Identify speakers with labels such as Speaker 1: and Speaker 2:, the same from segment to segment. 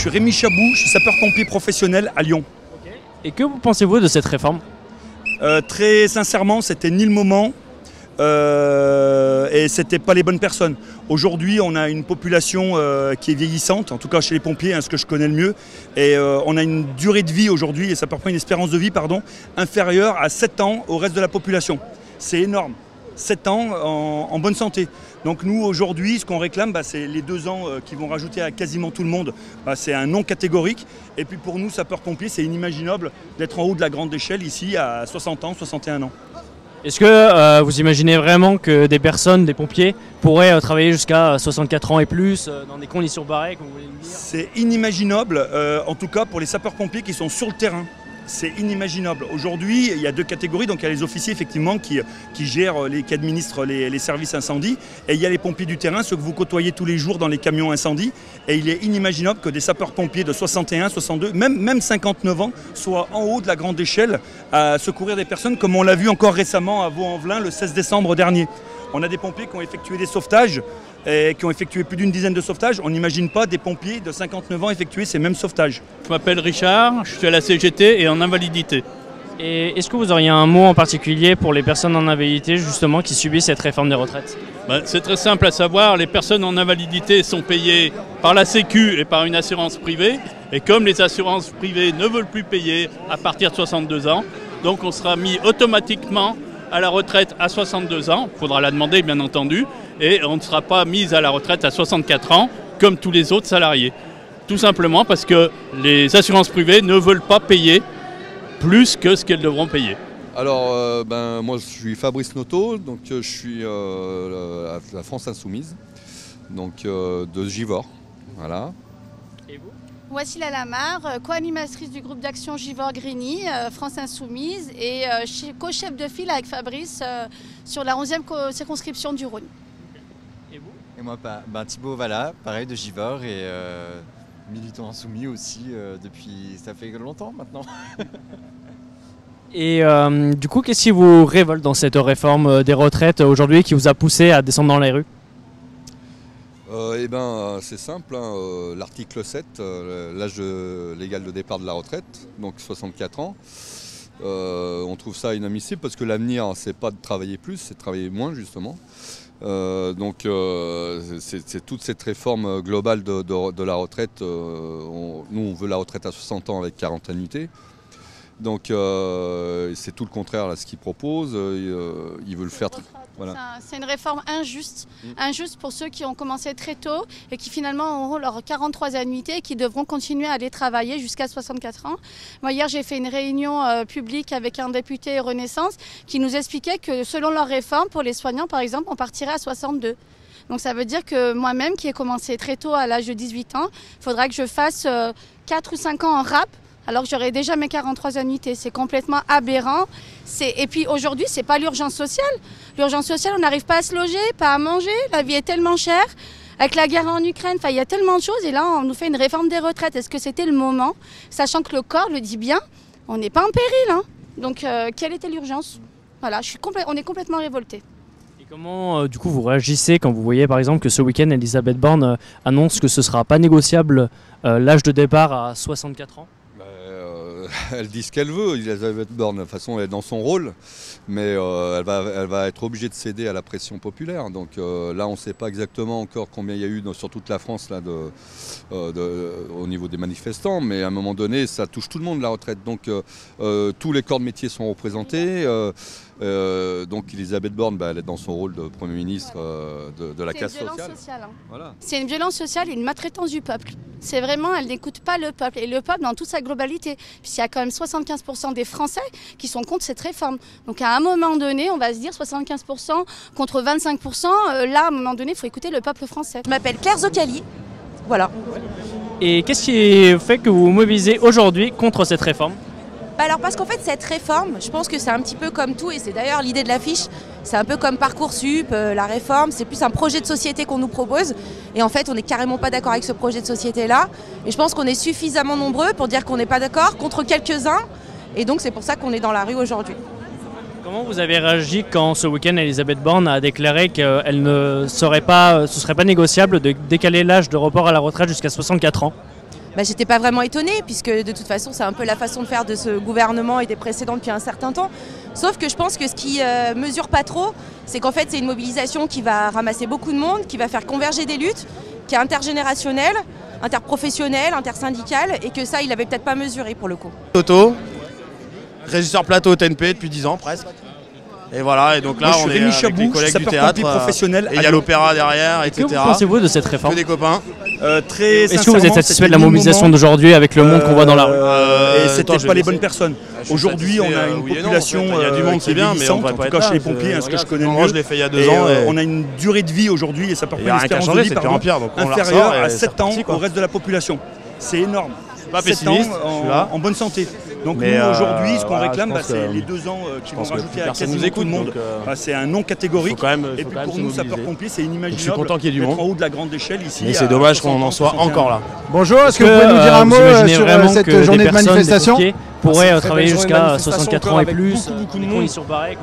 Speaker 1: suis Rémi Chabou, je suis sapeur-pompier professionnel à Lyon.
Speaker 2: Et que pensez-vous de cette réforme?
Speaker 1: Très sincèrement, c'était ni le moment et c'était pas les bonnes personnes. Aujourd'hui, on a une population qui est vieillissante, en tout cas chez les pompiers, ce que je connais le mieux. Et on a une durée de vie aujourd'hui, et ça peut prendre une espérance de vie, inférieure à 7 ans au reste de la population. C'est énorme. 7 ans en bonne santé. Donc nous aujourd'hui ce qu'on réclame c'est les 2 ans qui vont rajouter à quasiment tout le monde, c'est un non catégorique. Et puis pour nous sapeurs-pompiers c'est inimaginable d'être en haut de la grande échelle ici à 60 ans, 61 ans.
Speaker 2: Est-ce que vous imaginez vraiment que des personnes, des pompiers, pourraient travailler jusqu'à 64 ans et plus dans des conditions pareilles, comme vous voulez le dire?
Speaker 1: C'est inimaginable, en tout cas pour les sapeurs-pompiers qui sont sur le terrain. C'est inimaginable. Aujourd'hui, il y a 2 catégories. Donc il y a les officiers effectivement qui gèrent, qui administrent les services incendie. Et il y a les pompiers du terrain, ceux que vous côtoyez tous les jours dans les camions incendie. Et il est inimaginable que des sapeurs-pompiers de 61, 62, même 59 ans soient en haut de la grande échelle à secourir des personnes comme on l'a vu encore récemment à Vaux-en-Velin le 16 décembre dernier. On a des pompiers qui ont effectué des sauvetages et qui ont effectué plus d'une dizaine de sauvetages. On n'imagine pas des pompiers de 59 ans effectuer ces mêmes sauvetages.
Speaker 3: Je m'appelle Richard, je suis à la CGT et en invalidité.
Speaker 2: Et est-ce que vous auriez un mot en particulier pour les personnes en invalidité justement qui subissent cette réforme des retraites?
Speaker 3: C'est très simple à savoir, les personnes en invalidité sont payées par la Sécu et par une assurance privée. Et comme les assurances privées ne veulent plus payer à partir de 62 ans, donc on sera mis automatiquement à la retraite à 62 ans, il faudra la demander bien entendu, et on ne sera pas mis à la retraite à 64 ans comme tous les autres salariés. Tout simplement parce que les assurances privées ne veulent pas payer plus que ce qu'elles devront payer.
Speaker 4: Alors, moi je suis Fabrice Noto, donc je suis à la France Insoumise, donc de Givors, voilà.
Speaker 2: Et vous?
Speaker 5: Voici la Lamarre, co-animatrice du groupe d'action Givors-Grigny, France Insoumise, et co-chef de file avec Fabrice sur la 11e circonscription du Rhône.
Speaker 2: Et vous?
Speaker 6: Et moi, Thibaut Vallat, pareil de Givors et militant insoumis aussi depuis, ça fait longtemps maintenant.
Speaker 2: Et du coup, qu'est-ce qui vous révolte dans cette réforme des retraites aujourd'hui qui vous a poussé à descendre dans les rues?
Speaker 4: C'est simple, l'article 7, l'âge légal de départ de la retraite, donc 64 ans. On trouve ça inadmissible parce que l'avenir, c'est pas de travailler plus, c'est de travailler moins justement. C'est toute cette réforme globale de la retraite. Nous, on veut la retraite à 60 ans avec 40 annuités. Donc c'est tout le contraire à ce qu'ils proposent. Ils veulent faire... Voilà.
Speaker 5: C'est une réforme injuste, injuste pour ceux qui ont commencé très tôt et qui finalement auront leurs 43 annuités et qui devront continuer à aller travailler jusqu'à 64 ans. Moi hier j'ai fait une réunion publique avec un député Renaissance qui nous expliquait que selon leur réforme, pour les soignants par exemple, on partirait à 62. Donc ça veut dire que moi-même qui ai commencé très tôt à l'âge de 18 ans, il faudra que je fasse 4 ou 5 ans en RAP alors que j'aurais déjà mes 43 annuités. C'est complètement aberrant. Et puis aujourd'hui, c'est pas l'urgence sociale. L'urgence sociale, on n'arrive pas à se loger, pas à manger. La vie est tellement chère. Avec la guerre en Ukraine, il y a tellement de choses. Et là, on nous fait une réforme des retraites. Est-ce que c'était le moment? Sachant que le corps le dit bien, on n'est pas en péril. Donc, quelle était l'urgence? Voilà, on est complètement révoltés.
Speaker 2: Et comment, du coup, vous réagissez quand vous voyez, par exemple, que ce week-end, Elisabeth Borne annonce que ce ne sera pas négociable l'âge de départ à 64 ans?
Speaker 4: Elle dit ce qu'elle veut, Elisabeth Borne, de toute façon elle est dans son rôle, mais elle va être obligée de céder à la pression populaire. Donc là on ne sait pas exactement encore combien il y a eu sur toute la France là, au niveau des manifestants, mais à un moment donné ça touche tout le monde la retraite. Donc tous les corps de métier sont représentés. Donc Elisabeth Borne, elle est dans son rôle de Premier ministre de la casse sociale.
Speaker 5: Voilà. C'est une violence sociale et une maltraitance du peuple. C'est vraiment, elle n'écoute pas le peuple, et le peuple dans toute sa globalité. Puisqu'il y a quand même 75% des Français qui sont contre cette réforme. Donc à un moment donné, on va se dire 75% contre 25%. Là, à un moment donné, il faut écouter le peuple français.
Speaker 7: Je m'appelle Claire Zoccali. Voilà.
Speaker 2: Et qu'est-ce qui fait que vous vous mobilisez aujourd'hui contre cette réforme?
Speaker 7: Alors parce qu'en fait cette réforme, je pense que c'est un petit peu comme tout, et c'est d'ailleurs l'idée de l'affiche, c'est un peu comme Parcoursup, la réforme, c'est plus un projet de société qu'on nous propose, et en fait on n'est carrément pas d'accord avec ce projet de société là, et je pense qu'on est suffisamment nombreux pour dire qu'on n'est pas d'accord contre quelques-uns, et donc c'est pour ça qu'on est dans la rue aujourd'hui.
Speaker 2: Comment vous avez réagi quand ce week-end Elisabeth Borne a déclaré qu'elle ne serait pas, ce serait pas négociable de décaler l'âge de report à la retraite jusqu'à 64 ans?
Speaker 7: j'étais pas vraiment étonnée, puisque de toute façon c'est un peu la façon de faire de ce gouvernement et des précédents depuis un certain temps. Sauf que je pense que ce qui mesure pas trop, c'est qu'en fait c'est une mobilisation qui va ramasser beaucoup de monde, qui va faire converger des luttes, qui est intergénérationnelle, interprofessionnelle, intersyndicale, et que ça il avait peut-être pas mesuré pour le coup.
Speaker 8: Toto, régisseur plateau TNP depuis 10 ans presque. Et voilà, et donc là on est avec les collègues du théâtre,
Speaker 1: professionnel.
Speaker 8: et il y a l'opéra derrière, etc.
Speaker 2: Que pensez-vous de cette réforme?
Speaker 8: Que des copains.
Speaker 2: Est-ce que vous êtes satisfait de la mobilisation d'aujourd'hui avec le monde qu'on voit dans la rue?
Speaker 1: Et c'est peut-être pas les bonnes personnes. Aujourd'hui, on a une population
Speaker 8: il y a du monde, c'est bien, mais on va
Speaker 1: en
Speaker 8: pas
Speaker 1: tout
Speaker 8: être
Speaker 1: cas
Speaker 8: là.
Speaker 1: chez les pompiers, ce que je connais mieux.
Speaker 8: Moi je l'ai fait il y a 2 ans.
Speaker 1: On a une durée de vie aujourd'hui, et ça peut
Speaker 8: Il y a rien qu'à changer, c'est pire en pire. Donc on la
Speaker 1: inférieure
Speaker 8: ressort
Speaker 1: à
Speaker 8: et
Speaker 1: 7 ans
Speaker 8: c'est
Speaker 1: au reste de la population. C'est énorme.
Speaker 8: Pas
Speaker 1: 7
Speaker 8: pessimiste,
Speaker 1: ans
Speaker 8: je suis là.
Speaker 1: en bonne santé. Donc
Speaker 8: Mais
Speaker 1: nous aujourd'hui, ce qu'on
Speaker 8: voilà,
Speaker 1: réclame,
Speaker 8: je pense
Speaker 1: c'est
Speaker 8: que-
Speaker 1: les 2 ans qui vont
Speaker 8: pense que
Speaker 1: rajouter à
Speaker 8: personne
Speaker 1: quasiment
Speaker 8: nous écoute,
Speaker 1: tout le monde.
Speaker 8: donc,
Speaker 1: C'est un non catégorique.
Speaker 8: faut quand même
Speaker 1: Et puis pour nous, sapeurs-pompiers, c'est inimaginable.
Speaker 8: Je suis content qu'il y ait du
Speaker 1: d'être
Speaker 8: monde.
Speaker 1: en haut de la grande échelle ici.
Speaker 8: Mais c'est
Speaker 1: à
Speaker 8: dommage qu'on
Speaker 1: 60
Speaker 8: en soit
Speaker 1: 61.
Speaker 8: encore là.
Speaker 9: Bonjour, est-ce que vous pouvez nous dire un mot sur cette journée de manifestation?
Speaker 2: Pourrait travailler
Speaker 10: journée de
Speaker 2: jusqu'à
Speaker 10: manifestation
Speaker 2: 64
Speaker 10: encore
Speaker 2: ans et
Speaker 10: avec
Speaker 2: plus,
Speaker 10: beaucoup de
Speaker 2: des
Speaker 10: monde.
Speaker 2: conditions pareilles.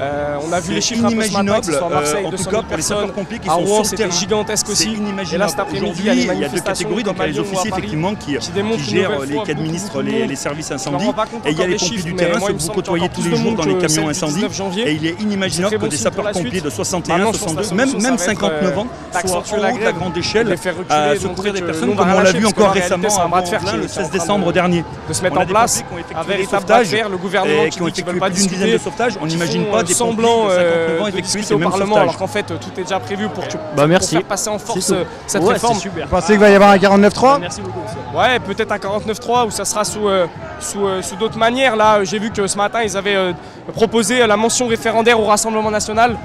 Speaker 10: On a vu les
Speaker 1: C'est
Speaker 10: chiffres un peu ce matin,
Speaker 1: inimaginable,
Speaker 10: que ce soit à Marseille,
Speaker 1: en tout
Speaker 10: 200
Speaker 1: cas
Speaker 10: 000
Speaker 1: pour les
Speaker 10: personnes.
Speaker 1: sapeurs-pompiers qui
Speaker 10: À
Speaker 1: sont
Speaker 10: Rouen,
Speaker 1: sur le
Speaker 10: c'était
Speaker 1: terrain.
Speaker 10: gigantesque
Speaker 1: C'est
Speaker 10: aussi. Et
Speaker 1: inimaginable.
Speaker 10: là, cet après-midi,
Speaker 1: Aujourd'hui,
Speaker 10: il y a les
Speaker 1: il y a 2
Speaker 10: manifestations
Speaker 1: catégories. Donc il y a les
Speaker 10: comme à Lyon ou à
Speaker 1: officiers
Speaker 10: Paris,
Speaker 1: effectivement qui
Speaker 10: démontrent une
Speaker 1: gèrent
Speaker 10: nouvelle
Speaker 1: les
Speaker 10: fois
Speaker 1: qu'administrent
Speaker 10: beaucoup de monde.
Speaker 1: les services
Speaker 10: Je me
Speaker 1: incendies.
Speaker 10: rends pas compte
Speaker 1: Et il y a
Speaker 10: encore
Speaker 1: les
Speaker 10: des
Speaker 1: pompiers
Speaker 10: chiffres,
Speaker 1: du
Speaker 10: mais
Speaker 1: terrain,
Speaker 10: moi,
Speaker 1: ceux
Speaker 10: il
Speaker 1: que
Speaker 10: me
Speaker 1: vous
Speaker 10: semble qu'il y a
Speaker 1: côtoyez
Speaker 10: encore
Speaker 1: tous
Speaker 10: plus
Speaker 1: les
Speaker 10: de
Speaker 1: jours
Speaker 10: monde
Speaker 1: dans les
Speaker 10: que
Speaker 1: camions
Speaker 10: celle du
Speaker 1: incendies.
Speaker 10: 19 janvier.
Speaker 1: Et il est inimaginable que des sapeurs-pompiers de 61,
Speaker 10: Maintenant, je pense que
Speaker 1: 62,
Speaker 10: la solution,
Speaker 1: même
Speaker 10: ça va
Speaker 1: 59
Speaker 10: être
Speaker 1: ans, soient
Speaker 10: d'accentuer
Speaker 1: en
Speaker 10: la
Speaker 1: haut de la
Speaker 10: grève,
Speaker 1: grande
Speaker 10: de
Speaker 1: échelle
Speaker 10: les faire reculer,
Speaker 1: à
Speaker 10: de
Speaker 1: secourir
Speaker 10: montrer
Speaker 1: des
Speaker 10: que
Speaker 1: personnes,
Speaker 10: nous, on va
Speaker 1: comme on l'a
Speaker 10: relâcher,
Speaker 1: vu
Speaker 10: parce que
Speaker 1: encore
Speaker 10: la réalité,
Speaker 1: récemment
Speaker 10: c'est un bras
Speaker 1: à
Speaker 10: de fer
Speaker 1: Mont-Blanc
Speaker 10: qui
Speaker 1: le
Speaker 10: est en
Speaker 1: 16
Speaker 10: train
Speaker 1: décembre dernier.
Speaker 10: de se mettre
Speaker 1: On a
Speaker 10: en
Speaker 1: des
Speaker 10: place
Speaker 1: pompiers qui ont effectué
Speaker 10: un
Speaker 1: des
Speaker 10: véritable bras de
Speaker 1: sauvetages
Speaker 10: fer, le gouvernement
Speaker 1: et
Speaker 10: qui
Speaker 1: qui ont
Speaker 10: dit qu'ils
Speaker 1: effectué
Speaker 10: veulent pas
Speaker 1: plus d'une dizaine
Speaker 10: discuter,
Speaker 1: de sauvetages. On
Speaker 10: qui
Speaker 1: n'imagine
Speaker 10: font
Speaker 1: pas des pompiers
Speaker 10: semblant
Speaker 1: de 59 ans
Speaker 10: de
Speaker 1: effectuer
Speaker 10: discuter
Speaker 1: ces
Speaker 10: au
Speaker 1: mêmes
Speaker 10: Parlement
Speaker 1: sauvetages.
Speaker 10: alors qu'en fait tout est déjà prévu pour
Speaker 2: merci.
Speaker 10: faire passer en force cette
Speaker 2: Ouais,
Speaker 10: réforme.
Speaker 2: c'est super.
Speaker 9: Vous pensez qu'il va y avoir un 49.3?
Speaker 2: Merci beaucoup.
Speaker 10: Ouais, peut-être un 49.3 ou ça sera sous d'autres manières. Là, j'ai vu que ce matin, ils avaient proposé la mention référendaire au Rassemblement national.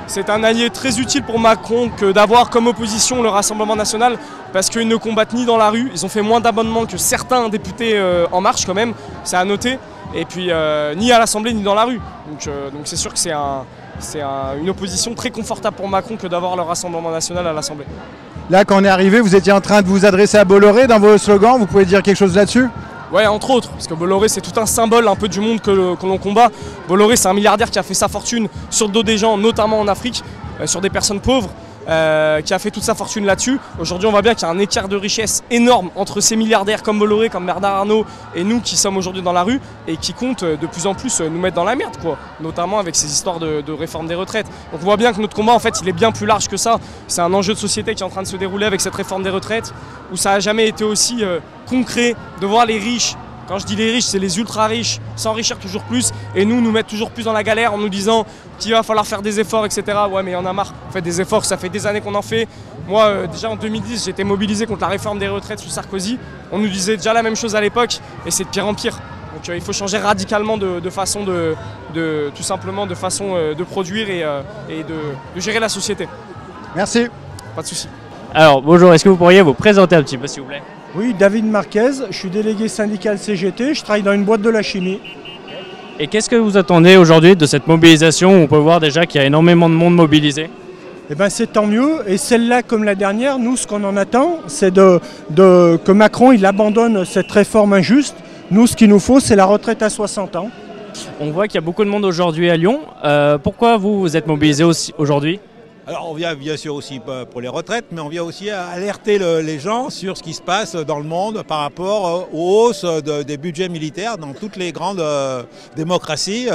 Speaker 10: C'est un allié très utile pour Macron que d'avoir comme opposition le Rassemblement national parce qu'ils ne combattent ni dans la rue. Ils ont fait moins d'abonnements que certains députés En Marche quand même, c'est à noter. Et puis ni à l'Assemblée ni dans la rue. Donc c'est sûr que c'est une opposition très confortable pour Macron que d'avoir le Rassemblement national à l'Assemblée.
Speaker 9: Là, quand on est arrivé, vous étiez en train de vous adresser à Bolloré dans vos slogans. Vous pouvez dire quelque chose là-dessus?
Speaker 10: Ouais, entre autres, parce que Bolloré c'est tout un symbole un peu du monde que l'on combat. Bolloré c'est un milliardaire qui a fait sa fortune sur le dos des gens, notamment en Afrique, sur des personnes pauvres, qui a fait toute sa fortune là-dessus. Aujourd'hui on voit bien qu'il y a un écart de richesse énorme entre ces milliardaires comme Bolloré, comme Bernard Arnault et nous qui sommes aujourd'hui dans la rue et qui comptent de plus en plus nous mettre dans la merde, quoi. Notamment avec ces histoires de réforme des retraites. Donc on voit bien que notre combat en fait il est bien plus large que ça. C'est un enjeu de société qui est en train de se dérouler avec cette réforme des retraites où ça n'a jamais été aussi concret de voir les riches. Quand je dis les riches, c'est les ultra riches, s'enrichir toujours plus et nous mettre toujours plus dans la galère en nous disant qu'il va falloir faire des efforts, etc. Ouais, mais il y en a marre. En fait, des efforts, ça fait des années qu'on en fait. Moi, déjà en 2010, j'étais mobilisé contre la réforme des retraites sous Sarkozy. On nous disait déjà la même chose à l'époque et c'est de pire en pire. Donc il faut changer radicalement de façon tout simplement de façon de produire et de gérer la société.
Speaker 9: Merci.
Speaker 10: Pas de souci.
Speaker 2: Alors bonjour, est-ce que vous pourriez vous présenter un petit peu s'il vous plaît?
Speaker 11: Oui, David Marquez, je suis délégué syndical CGT, je travaille dans une boîte de la chimie.
Speaker 2: Et qu'est-ce que vous attendez aujourd'hui de cette mobilisation où on peut voir déjà qu'il y a énormément de monde mobilisé?
Speaker 11: Eh ben, c'est tant mieux, et celle-là comme la dernière, nous ce qu'on en attend, c'est que Macron il abandonne cette réforme injuste. Nous ce qu'il nous faut c'est la retraite à 60 ans.
Speaker 2: On voit qu'il y a beaucoup de monde aujourd'hui à Lyon. Pourquoi vous êtes mobilisé aujourd'hui?
Speaker 12: Alors on vient bien sûr aussi pour les retraites, mais on vient aussi alerter les gens sur ce qui se passe dans le monde par rapport aux hausses des budgets militaires dans toutes les grandes démocraties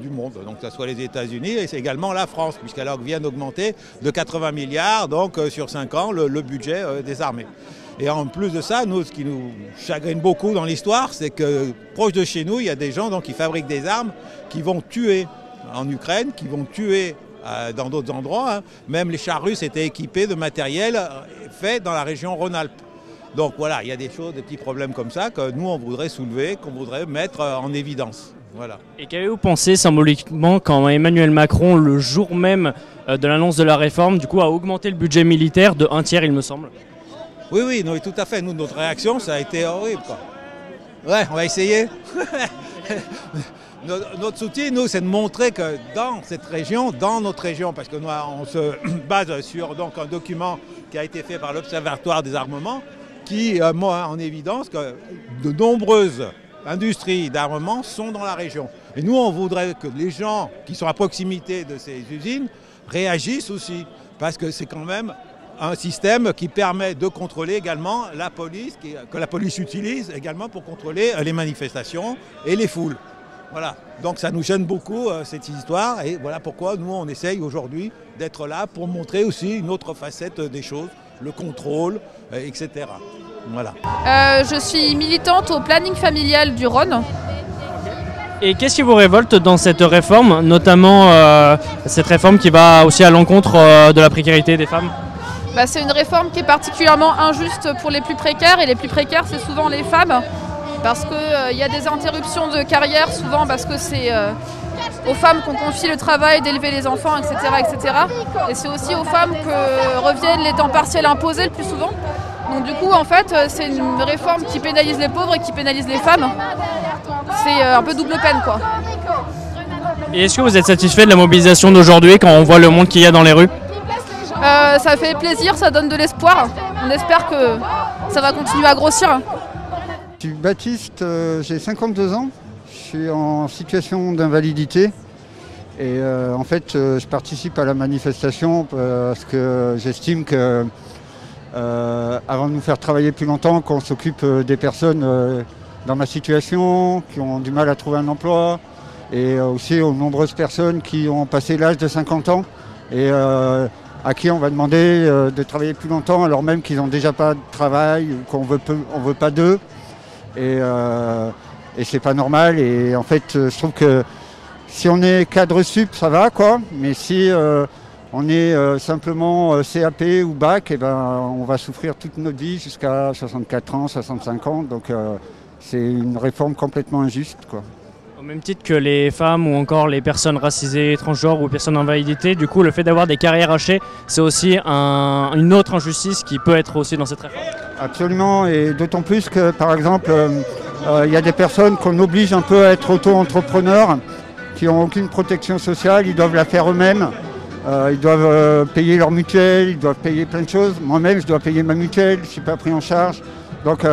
Speaker 12: du monde. Donc que ce soit les États-Unis et c'est également la France, puisqu'elle vient d'augmenter de 80 milliards donc, sur 5 ans le budget des armées. Et en plus de ça, nous, ce qui nous chagrine beaucoup dans l'histoire, c'est que proche de chez nous, il y a des gens donc, qui fabriquent des armes qui vont tuer en Ukraine, qui vont tuer dans d'autres endroits. Hein. Même les chars russes étaient équipés de matériel fait dans la région Rhône-Alpes. Donc voilà, il y a des choses, des petits problèmes comme ça que nous on voudrait soulever, qu'on voudrait mettre en évidence. Voilà.
Speaker 2: Et qu'avez-vous pensé symboliquement quand Emmanuel Macron, le jour même de l'annonce de la réforme, du coup a augmenté le budget militaire de 1/3 il me semble?
Speaker 12: Oui, non, tout à fait. Nous, notre réaction, ça a été horrible, quoi. Ouais, on va essayer. Notre soutien, nous, c'est de montrer que dans cette région, dans notre région, parce que nous, on se base sur donc, un document qui a été fait par l'Observatoire des armements, qui met en évidence que de nombreuses industries d'armement sont dans la région. Et nous, on voudrait que les gens qui sont à proximité de ces usines réagissent aussi, parce que c'est quand même un système qui permet de contrôler également la police, que la police utilise également pour contrôler les manifestations et les foules. Voilà, donc ça nous gêne beaucoup cette histoire et voilà pourquoi nous on essaye aujourd'hui d'être là pour montrer aussi une autre facette des choses, le contrôle, etc. Voilà.
Speaker 13: Je suis militante au planning familial du Rhône.
Speaker 2: Et qu'est-ce qui vous révolte dans cette réforme, notamment cette réforme qui va aussi à l'encontre de la précarité des femmes?
Speaker 13: C'est une réforme qui est particulièrement injuste pour les plus précaires, et les plus précaires c'est souvent les femmes, parce qu'il y a des interruptions de carrière souvent parce que c'est aux femmes qu'on confie le travail d'élever les enfants, etc. etc. Et c'est aussi aux femmes que reviennent les temps partiels imposés le plus souvent. Donc du coup en fait c'est une réforme qui pénalise les pauvres et qui pénalise les femmes. C'est un peu double peine quoi.
Speaker 2: Et est-ce que vous êtes satisfait de la mobilisation d'aujourd'hui quand on voit le monde qu'il y a dans les rues?
Speaker 13: Ça fait plaisir, ça donne de l'espoir. On espère que ça va continuer à grossir.
Speaker 14: Je suis Baptiste, j'ai 52 ans, je suis en situation d'invalidité et en fait je participe à la manifestation parce que j'estime que avant de nous faire travailler plus longtemps, qu'on s'occupe des personnes dans ma situation, qui ont du mal à trouver un emploi et aussi aux nombreuses personnes qui ont passé l'âge de 50 ans et à qui on va demander de travailler plus longtemps alors même qu'ils n'ont déjà pas de travail ou qu'on veut pas d'eux. Et c'est pas normal. Et en fait, je trouve que si on est cadre sup, ça va quoi. Mais si on est simplement CAP ou bac, on va souffrir toute notre vie jusqu'à 64 ans, 65 ans. Donc c'est une réforme complètement injuste quoi.
Speaker 2: Au même titre que les femmes ou encore les personnes racisées, transgenres ou personnes en invalidité, du coup le fait d'avoir des carrières hachées, c'est aussi une autre injustice qui peut être aussi dans cette réforme.
Speaker 14: Absolument, et d'autant plus que par exemple, il y a des personnes qu'on oblige un peu à être auto-entrepreneurs, qui n'ont aucune protection sociale, ils doivent la faire eux-mêmes, ils doivent payer leur mutuelle, ils doivent payer plein de choses. Moi-même je dois payer ma mutuelle, je ne suis pas pris en charge. Donc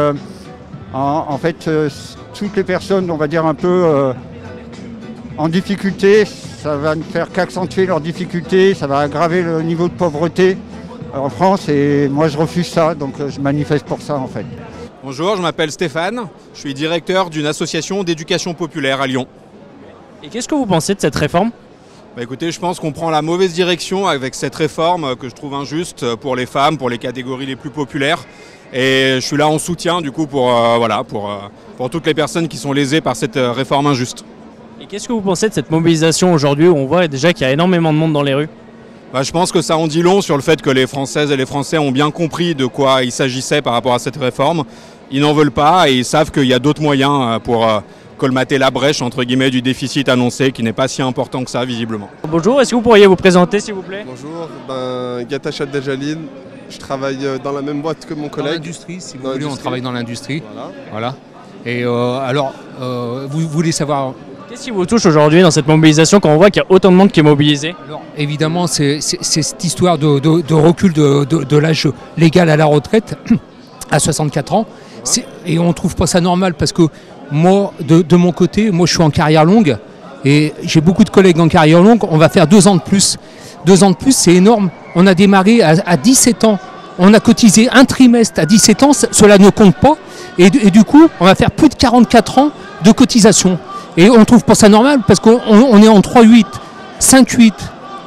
Speaker 14: en fait, toutes les personnes, on va dire un peu en difficulté, ça va ne faire qu'accentuer leurs difficultés, ça va aggraver le niveau de pauvreté en France et moi je refuse ça, donc je manifeste pour ça en fait.
Speaker 15: Bonjour, je m'appelle Stéphane, je suis directeur d'une association d'éducation populaire à Lyon.
Speaker 2: Et qu'est-ce que vous pensez de cette réforme ?
Speaker 15: Écoutez, je pense qu'on prend la mauvaise direction avec cette réforme que je trouve injuste pour les femmes, pour les catégories les plus populaires. Et je suis là en soutien du coup pour toutes les personnes qui sont lésées par cette réforme injuste.
Speaker 2: Et qu'est-ce que vous pensez de cette mobilisation aujourd'hui où on voit déjà qu'il y a énormément de monde dans les rues ?
Speaker 15: Je pense que ça en dit long sur le fait que les Françaises et les Français ont bien compris de quoi il s'agissait par rapport à cette réforme. Ils n'en veulent pas et ils savent qu'il y a d'autres moyens pour colmater la brèche entre guillemets du déficit annoncé qui n'est pas si important que ça visiblement.
Speaker 2: Bonjour, est-ce que vous pourriez vous présenter s'il vous plaît ?
Speaker 16: Bonjour, Gatacha Dejaline. Je travaille dans la même boîte que mon collègue.
Speaker 17: Dans l'industrie, si vous voulez, on travaille dans l'industrie. Voilà. Et vous voulez savoir...
Speaker 2: Qu'est-ce qui vous touche aujourd'hui dans cette mobilisation quand on voit qu'il y a autant de monde qui est mobilisé ?
Speaker 17: Alors, évidemment, c'est cette histoire de recul de l'âge légal à la retraite à 64 ans. Et on ne trouve pas ça normal parce que moi, de mon côté, moi je suis en carrière longue et j'ai beaucoup de collègues en carrière longue. On va faire 2 ans de plus. 2 ans de plus, c'est énorme. On a démarré à 17 ans. On a cotisé un trimestre à 17 ans. Cela ne compte pas. Et du coup, on va faire plus de 44 ans de cotisation. Et on ne trouve pas ça normal parce qu'on est en 3-8, 5-8.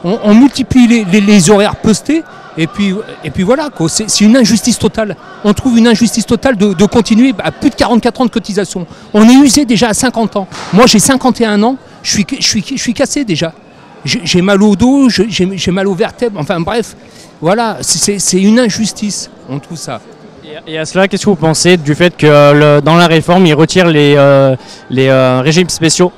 Speaker 17: On multiplie les horaires postés. Et puis voilà, c'est une injustice totale. On trouve une injustice totale de continuer à plus de 44 ans de cotisation. On est usé déjà à 50 ans. Moi, j'ai 51 ans. Je suis cassé déjà. J'ai mal au dos, j'ai mal aux vertèbres, enfin bref, voilà, c'est une injustice, on trouve ça.
Speaker 2: Et à cela, qu'est-ce que vous pensez du fait que dans la réforme, ils retirent les régimes spéciaux ?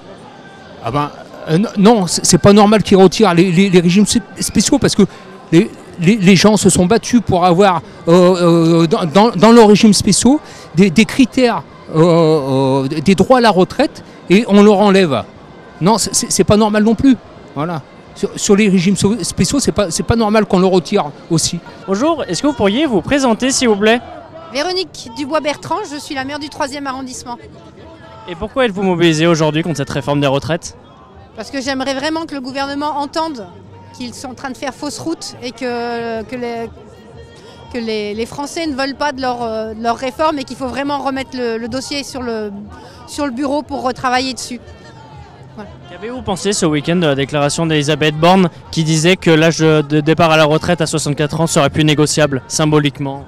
Speaker 17: Non, c'est pas normal qu'ils retirent les régimes spéciaux parce que les gens se sont battus pour avoir dans leurs régimes spéciaux des critères, des droits à la retraite et on leur enlève. Non, c'est pas normal non plus. Voilà. Sur les régimes spéciaux, c'est pas normal qu'on le retire aussi.
Speaker 2: Bonjour, est-ce que vous pourriez vous présenter s'il vous plaît ?
Speaker 18: Véronique Dubois-Bertrand, je suis la maire du 3e arrondissement.
Speaker 2: Et pourquoi êtes-vous mobilisée aujourd'hui contre cette réforme des retraites ?
Speaker 18: Parce que j'aimerais vraiment que le gouvernement entende qu'ils sont en train de faire fausse route et que que les Français ne veulent pas de leur réforme et qu'il faut vraiment remettre le dossier sur le bureau pour retravailler dessus. Voilà.
Speaker 2: Qu'avez-vous pensé ce week-end de la déclaration d'Elisabeth Borne qui disait que l'âge de départ à la retraite à 64 ans serait plus négociable, symboliquement?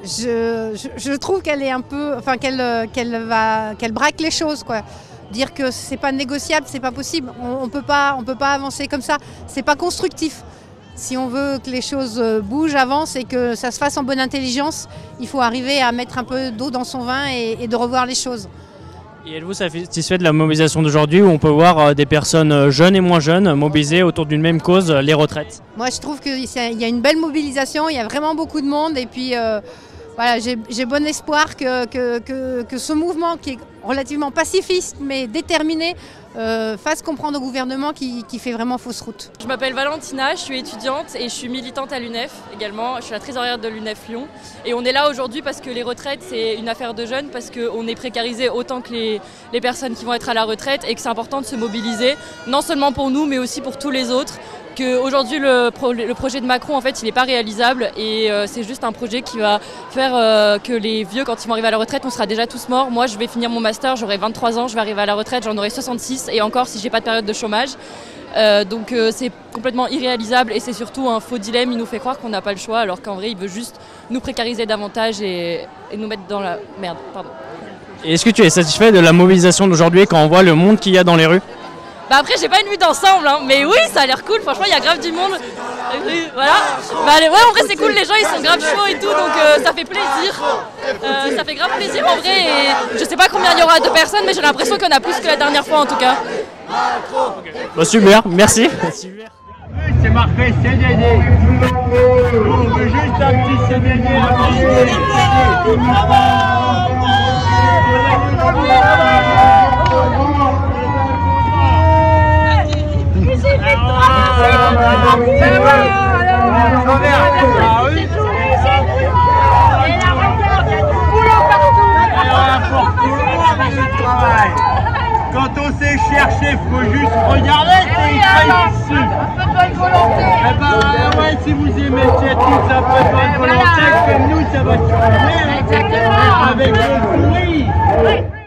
Speaker 18: Je trouve qu'elle est un peu, enfin qu'elle braque les choses, quoi. Dire que c'est pas négociable, c'est pas possible. On peut pas avancer comme ça. C'est pas constructif. Si on veut que les choses bougent, avancent et que ça se fasse en bonne intelligence, il faut arriver à mettre un peu d'eau dans son vin et de revoir les choses.
Speaker 2: Et êtes-vous satisfait de la mobilisation d'aujourd'hui où on peut voir des personnes jeunes et moins jeunes mobilisées autour d'une même cause, les retraites?
Speaker 18: Moi je trouve qu'il y a une belle mobilisation, il y a vraiment beaucoup de monde et puis voilà, j'ai bon espoir que ce mouvement qui est relativement pacifiste mais déterminé fasse comprendre au gouvernement qui fait vraiment fausse route.
Speaker 19: Je m'appelle Valentina, je suis étudiante et je suis militante à l'UNEF également. Je suis la trésorière de l'UNEF Lyon. Et on est là aujourd'hui parce que les retraites, c'est une affaire de jeunes, parce qu'on est précarisé autant que les personnes qui vont être à la retraite et que c'est important de se mobiliser, non seulement pour nous mais aussi pour tous les autres. Qu'aujourd'hui le projet de Macron en fait il n'est pas réalisable et c'est juste un projet qui va faire que les vieux quand ils vont arriver à la retraite on sera déjà tous morts. Moi je vais finir mon master, j'aurai 23 ans, je vais arriver à la retraite, j'en aurai 66 et encore si j'ai pas de période de chômage. Donc c'est complètement irréalisable et c'est surtout un faux dilemme, il nous fait croire qu'on n'a pas le choix alors qu'en vrai il veut juste nous précariser davantage et nous mettre dans la merde. Pardon.
Speaker 2: Et est-ce que tu es satisfait de la mobilisation d'aujourd'hui quand on voit le monde qu'il y a dans les rues?
Speaker 19: Bah après j'ai pas une vue d'ensemble hein, mais oui ça a l'air cool, franchement il y a grave du monde. Voilà. Bah, ouais en vrai c'est cool, les gens ils sont grave chauds et tout donc ça fait plaisir. Ça fait grave plaisir en vrai et je sais pas combien il y aura de personnes mais j'ai l'impression qu'il y en a plus que la dernière fois en tout cas.
Speaker 2: Bah, super, merci.
Speaker 20: C'est marqué CDD. On veut juste un petit CDD. Quand on sait chercher, faut juste regarder, c'est écrit dessus. Un peu de bonne volonté. Eh ben ouais, si vous aimez tous un peu de bonne volonté, comme nous, ça va se faire avec le sourire.